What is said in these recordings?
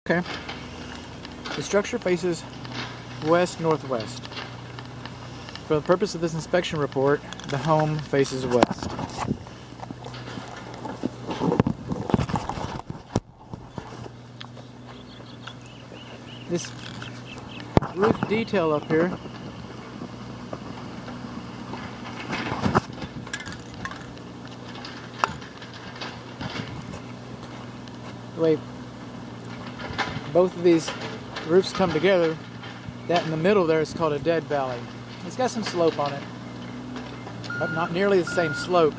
Okay. The structure faces west-northwest. For the purpose of this inspection report, the home faces west. This roof detail up here the way both of these roofs come together, that in the middle there is called a dead valley. It's got some slope on it, but not nearly the same slope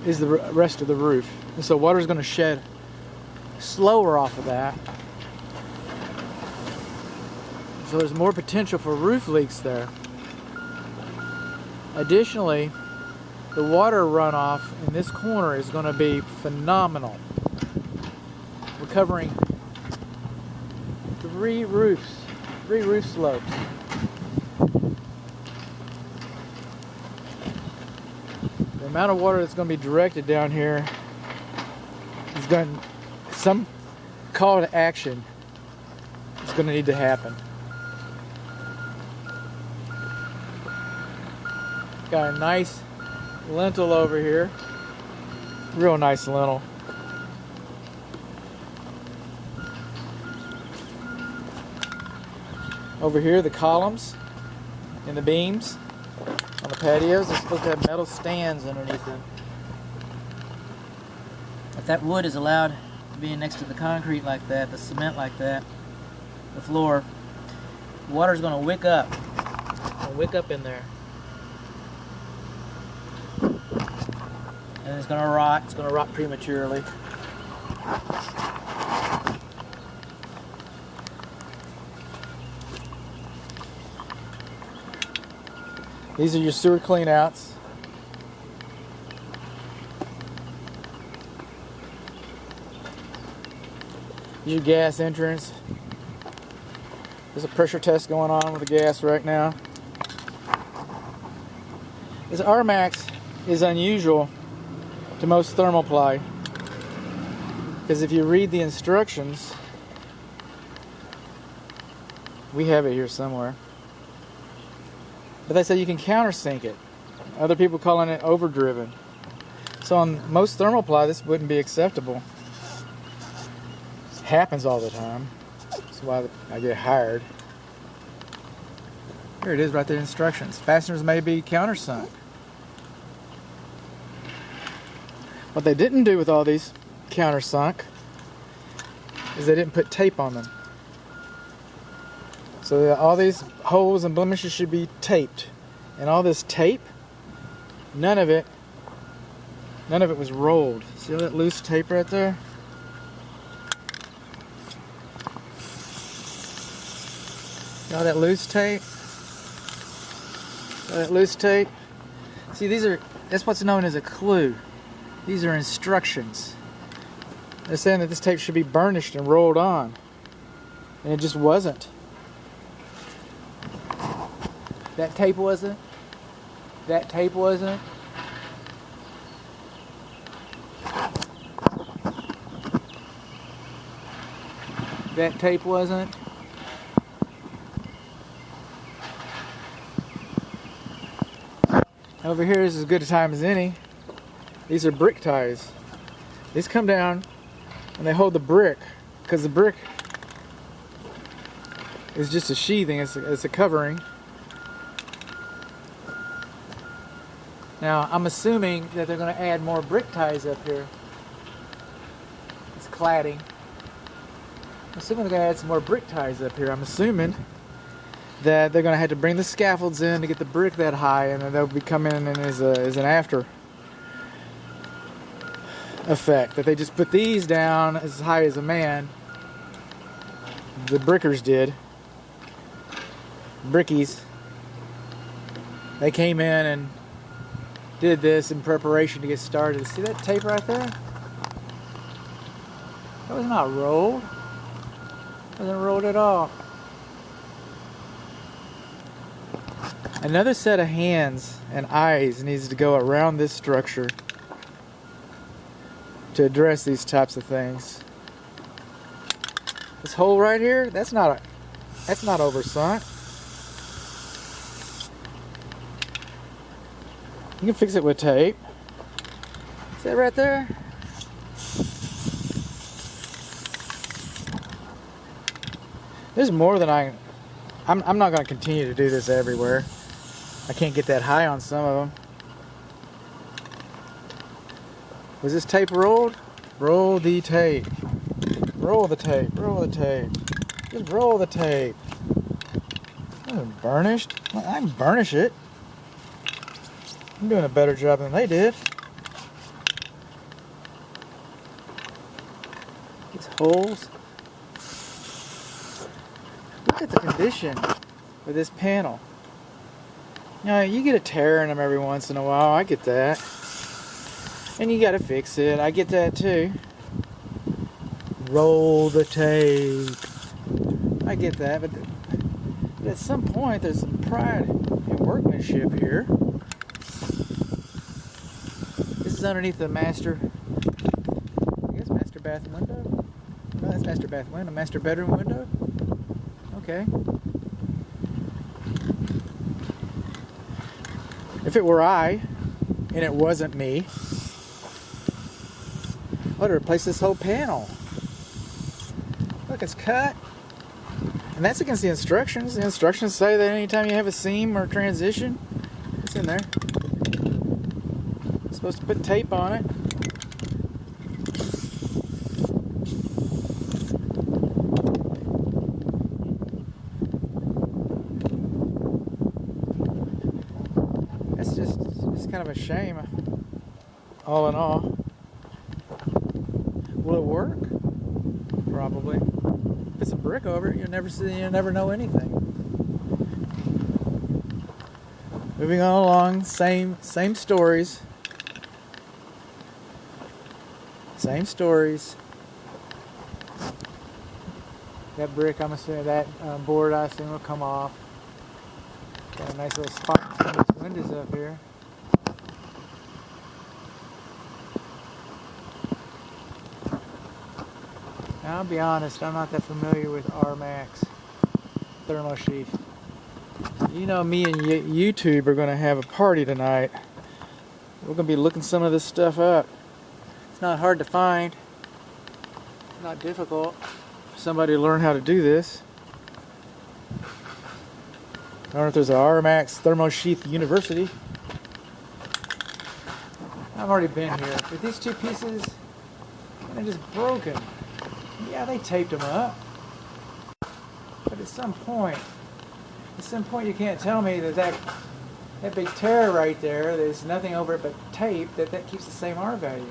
as the rest of the roof. And so water is going to shed slower off of that. So there's more potential for roof leaks there. Additionally, the water runoff in this corner is going to be phenomenal. We're covering three roof slopes. The amount of water that's going to be directed down here is going to, some call to action is going to need to happen. Got a nice lintel over here, real nice lintel. Over here, the columns and the beams on the patios are supposed to have metal stands underneath them. If that wood is allowed to be next to the concrete like that, the cement like that, the floor, the water's going to wick up. In there. And it's going to rot. It's going to rot prematurely. These are your sewer cleanouts. Your gas entrance. There's a pressure test going on with the gas right now. This RMAX is unusual to most thermoply, because if you read the instructions, we have it here somewhere, but they say you can countersink it. Other people calling it overdriven. So on most thermoply this wouldn't be acceptable. Happens all the time. That's why I get hired. Here it is right there, instructions. Fasteners may be countersunk. What they didn't do with all these countersunk is they didn't put tape on them. So all these holes and blemishes should be taped. And all this tape, none of it was rolled. See all that loose tape right there? See all that loose tape? All that loose tape? See, that's what's known as a clue. These are instructions. They're saying that this tape should be burnished and rolled on. And it just wasn't. That tape wasn't. That tape wasn't. That tape wasn't. Over here is as good a time as any. These are brick ties. These come down and they hold the brick, because the brick is just a sheathing, it's a covering. Now I'm assuming that they're going to add more brick ties up here. It's cladding. I'm assuming they're going to add some more brick ties up here. I'm assuming that they're going to have to bring the scaffolds in to get the brick that high, and then they'll be coming in as an after effect, that they just put these down as high as a man. The brickers did. Brickies. They came in and did this in preparation to get started. See that tape right there? That was not rolled. It wasn't rolled at all. Another set of hands and eyes needs to go around this structure to address these types of things. This hole right here, that's not oversunk. You can fix it with tape. See that right there? There's more than I'm not going to continue to do this everywhere. I can't get that high on some of them. Was this tape rolled? Roll the tape. Roll the tape. Roll the tape. Just roll the tape. Oh, burnished? I can burnish it. I'm doing a better job than they did. These holes. Look at the condition of this panel. You know, you get a tear in them every once in a while. I get that. And you gotta fix it. I get that too. Roll the tape. I get that, but at some point there's some pride in workmanship here. This is underneath the master, I guess master bath window? No, that's master bath window. Master bedroom window? Okay. If it were I, and it wasn't me, I would replace this whole panel. Look, it's cut. And that's against the instructions. The instructions say that anytime you have a seam or transition, it's in there. You're supposed to put tape on it. That's just kind of a shame, all in all. Will it work? Probably. Put some brick over it, you'll never know anything. Moving on along, same stories. Same stories. That brick, I'm assuming, that board, I assume, will come off. Got a nice little spot between these windows up here. Now, I'll be honest, I'm not that familiar with RMAX thermal sheath. You know, me and YouTube are going to have a party tonight. We're going to be looking some of this stuff up. It's not hard to find. It's not difficult for somebody to learn how to do this. I don't know if there's an RMAX thermal sheath university. I've already been here. But these two pieces, they're just broken. Yeah, they taped them up. But at some point you can't tell me that big tear right there, there's nothing over it but tape, that keeps the same R value.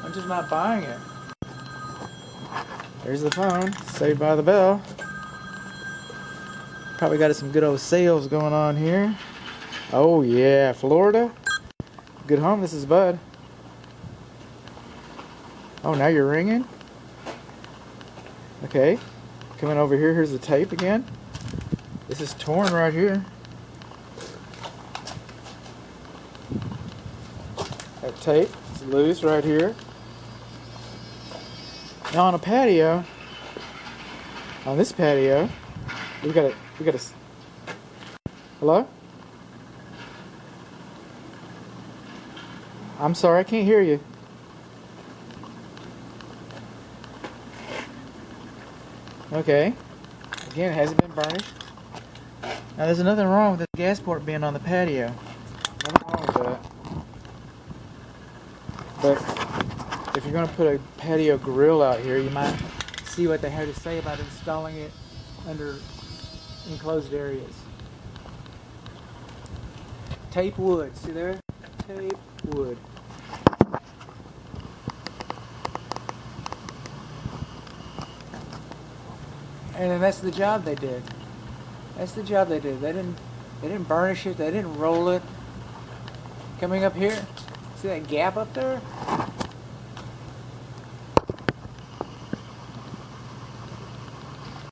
I'm just not buying it. There's the phone, Saved by the Bell. Probably got some good old sales going on here. Oh yeah, Florida. Good home, this is Bud. Oh, now you're ringing? Okay, coming over here, here's the tape again. This is torn right here. That tape is loose right here. Now on a patio, on this patio, we got a, hello? I'm sorry, I can't hear you. Okay. Again, it hasn't been burnished. Now there's nothing wrong with the gas port being on the patio. Nothing wrong with that. But if you're going to put a patio grill out here, you might see what they have to say about installing it under enclosed areas. Tape wood. See there? Tape wood. And then that's the job they did. That's the job they did. They didn't burnish it. They didn't roll it. Coming up here, see that gap up there?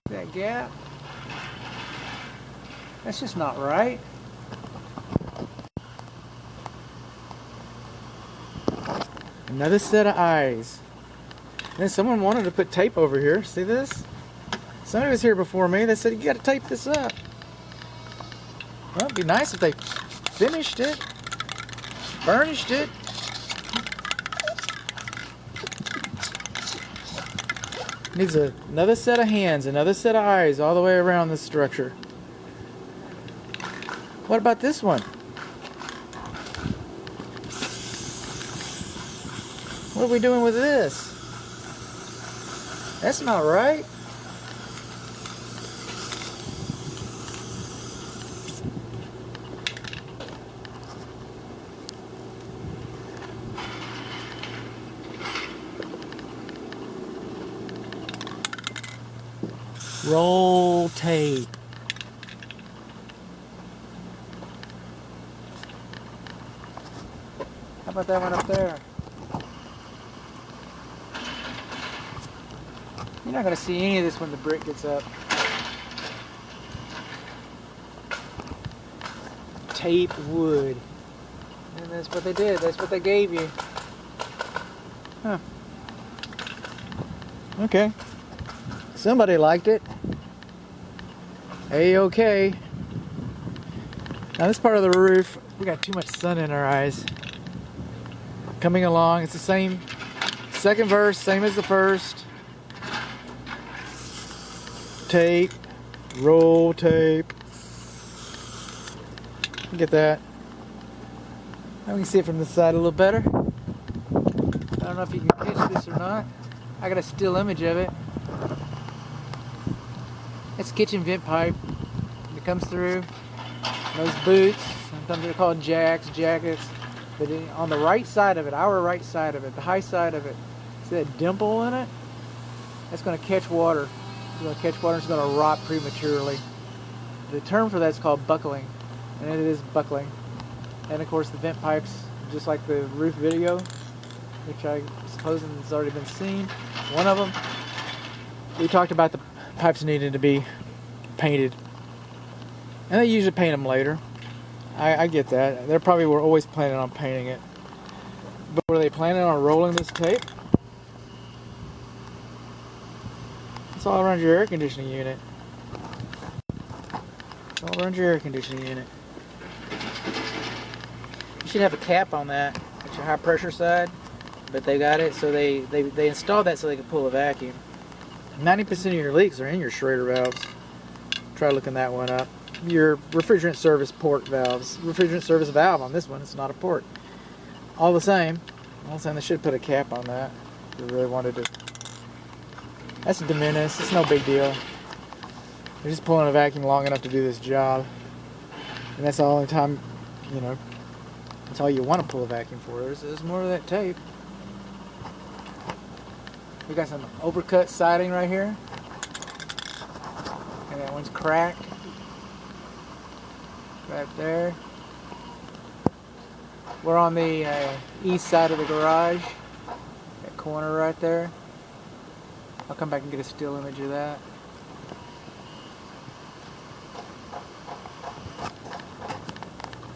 See that gap? That's just not right. Another set of eyes. And then someone wanted to put tape over here. See this? Somebody was here before me. They said, you got to tape this up. Well, it'd be nice if they finished it, burnished it. Needs another set of hands, another set of eyes all the way around this structure. What about this one? What are we doing with this? That's not right. Roll tape. How about that one up there? You're not going to see any of this when the brick gets up. Tape wood. And that's what they did. That's what they gave you. Huh. Okay. Somebody liked it. A-okay. Now this part of the roof, we got too much sun in our eyes. Coming along, it's the same second verse, same as the first. Tape, roll tape. Get that. Now we can see it from this side a little better. I don't know if you can catch this or not. I got a still image of it. It's kitchen vent pipe. It comes through. Those boots, sometimes they're called jacks, jackets. But on the right side of it, our right side of it, the high side of it, see that dimple in it? That's going to catch water. It's going to catch water and it's going to rot prematurely. The term for that is called buckling. And it is buckling. And of course the vent pipes, just like the roof video, which I suppose has already been seen. One of them, we talked about the pipes needed to be painted. And they usually paint them later. I get that. They probably were always planning on painting it. But were they planning on rolling this tape? It's all around your air conditioning unit. It's all around your air conditioning unit. You should have a cap on that at your high pressure side. But they got it, so they installed that so they could pull a vacuum. 90% of your leaks are in your Schrader valves. Try looking that one up. Your refrigerant service port valves. Refrigerant service valve on this one, it's not a port. All the same, they should put a cap on that if they really wanted to. That's de minimis, it's no big deal. They're just pulling a vacuum long enough to do this job. And that's the only time, you know, that's all you want to pull a vacuum for. There's more of that tape. We got some overcut siding right here. And that one's cracked. Right there. We're on the east side of the garage. That corner right there. I'll come back and get a still image of that.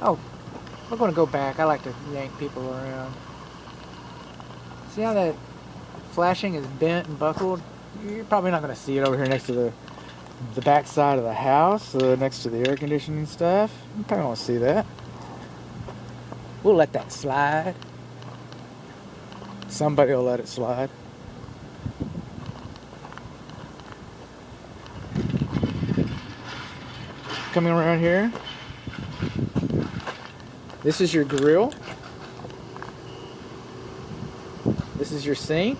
Oh, we're going to go back. I like to yank people around. See how that flashing is bent and buckled? You're probably not going to see it over here next to the back side of the house, next to the air conditioning stuff. You probably won't see that. We'll let that slide. Somebody will let it slide. Coming around here, this is your grill. This is your sink.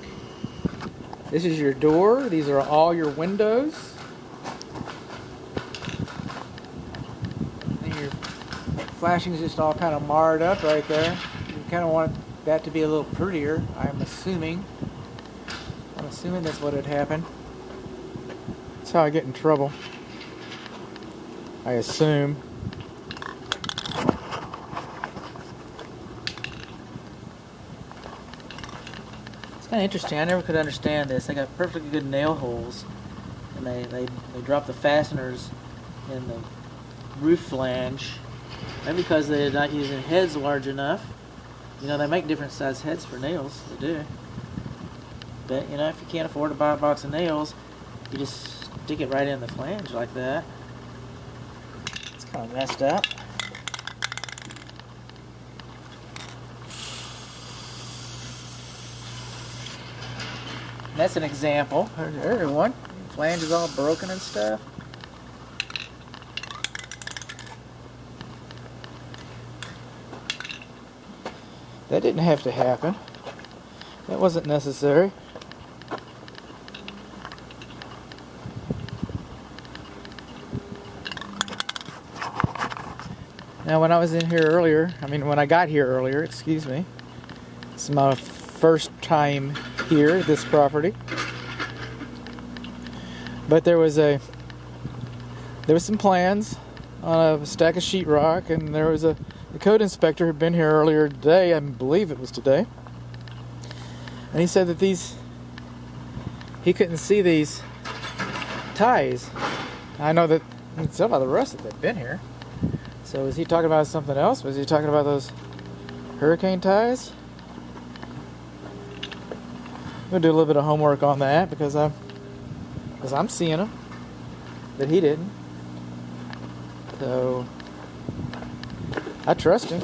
This is your door. These are all your windows. And your flashing is just all kind of marred up right there. You kind of want that to be a little prettier, I'm assuming. I'm assuming that's what had happened. That's how I get in trouble. I assume. It's kind of interesting. I never could understand this. They got perfectly good nail holes, and they drop the fasteners in the roof flange. Maybe because they're not using heads large enough. You know, they make different size heads for nails. They do. But you know, if you can't afford to buy a box of nails, you just stick it right in the flange like that. It's kind of messed up. That's an example. There's one. Flange is all broken and stuff. That didn't have to happen. That wasn't necessary. Now, when I was in here earlier, when I got here earlier, excuse me, it's my first time here at this property. But there was some plans on a stack of sheetrock, and there was the code inspector who'd been here earlier today, I believe it was today, and he said that he couldn't see these ties. I know that you can tell by the rust that they've been here. So is he talking about something else? Was he talking about those hurricane ties? I'm gonna do a little bit of homework on that because I'm seeing them, but he didn't. So I trust him.